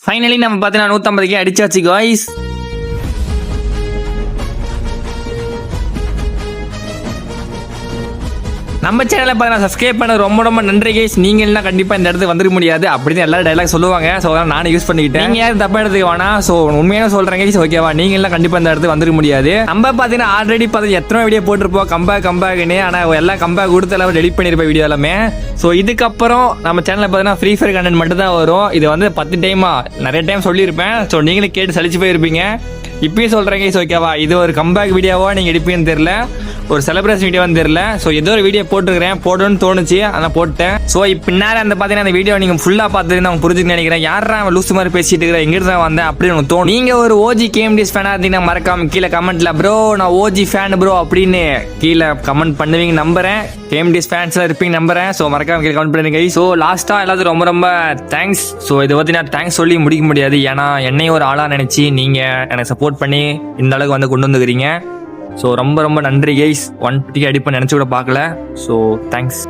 Finally நம்ம பார்த்தீங்கன்னா 150 அடிச்சாச்சு காய்ஸ். நம்ம சேனலை பார்த்தீங்கன்னா சப்ஸ்கிரைப் பண்ண ரொம்ப ரொம்ப நன்றி கைஸ். நீங்க எல்லாம் கண்டிப்பாக இந்த இடத்துக்கு வந்துட முடியாது அப்படின்னு எல்லாரும் டைலாக் சொல்லுவாங்க. ஸோ அதெல்லாம் நானும் யூஸ் பண்ணிக்கிட்டேன். நீங்கள் யாரும் தப்பா எடுத்துக்க வேணாம். ஸோ உண்மையான சொல்கிறேன் கைஸ், ஓகேவா? நீங்கள் எல்லாம் கண்டிப்பாக இந்த இடத்துக்கு வந்துட முடியாது. நம்ம பார்த்தீங்கன்னா ஆல்ரெடி பார்த்து எத்தனை வீடியோ போட்டிருப்போம் கம்பேக்னு. ஆனால் எல்லாம் கம்பேக் கொடுத்த அளவு டெலிட் பண்ணியிருப்பேன் வீடியோ எல்லாமே. ஸோ இதுக்கப்புறம் நம்ம சேனலில் பார்த்தீங்கன்னா ஃப்ரீ ஃபயர் கண்டென்ட் மட்டும் தான் வரும். இது வந்து 10 டைமா நிறைய டைம் சொல்லியிருப்பேன். ஸோ நீங்களே கேட்டு சலிச்சு போயிருப்பீங்க. இப்பயும் சொல்கிறேன் கைஸ், ஓகேவா? இது ஒரு கம்பேக் வீடியோவா நீங்கள் எடுப்பீங்கன்னு தெரியல, ஒரு செலிப்ரேஷன் வீடியோன்னு தெரியல. ஸோ ஏதோ ஒரு வீடியோ போட்டுருக்கிறேன், போடணும்னு தோணுச்சு, அதை போட்டேன். ஸோ இப்போ பின்னாடி அந்த பார்த்தீங்கன்னா அந்த வீடியோ நீங்கள் ஃபுல்லாக பார்த்துருந்து அவங்க புரிஞ்சுக்க நினைக்கிறேன். யாரா அவன் லூஸ் மாதிரி பேசிட்டு இருக்கிற, எங்கிட்ட தான் வந்தேன் அப்படின்னு உங்களுக்கு தோணும். நீங்கள் ஒரு ஓஜி கேஎம்டிஎஸ் ஃபேனாக இருந்தீங்கன்னா மறக்காம கீழே கமெண்ட்ல ப்ரோ நான் ஓஜி ஃபேன் ப்ரோ அப்படின்னு கீழே கமெண்ட் பண்ணுவீங்க நம்புறேன். கேஎம்டிஎஸ் ஃபேன்ஸ்லாம் இருப்பீங்க நம்புறேன். ஸோ மறக்காம கீழே கமெண்ட் பண்ணுங்க. ஸோ லாஸ்ட்டாக எல்லாத்துக்கும் ரொம்ப ரொம்ப தேங்க்ஸ். ஸோ இதை பற்றி நான் தேங்க்ஸ் சொல்லி முடிக்க முடியாது. ஏன்னா என்னையும் ஒரு ஆளாக நினச்சி நீங்கள் எனக்கு சப்போர்ட் பண்ணி இந்த அளவுக்கு வந்து கொண்டு வந்துக்கிறீங்க. ஸோ ரொம்ப ரொம்ப நன்றி கைஸ். 150 அடிப்பேன் நினச்சி கூட பார்க்கல. So thanks.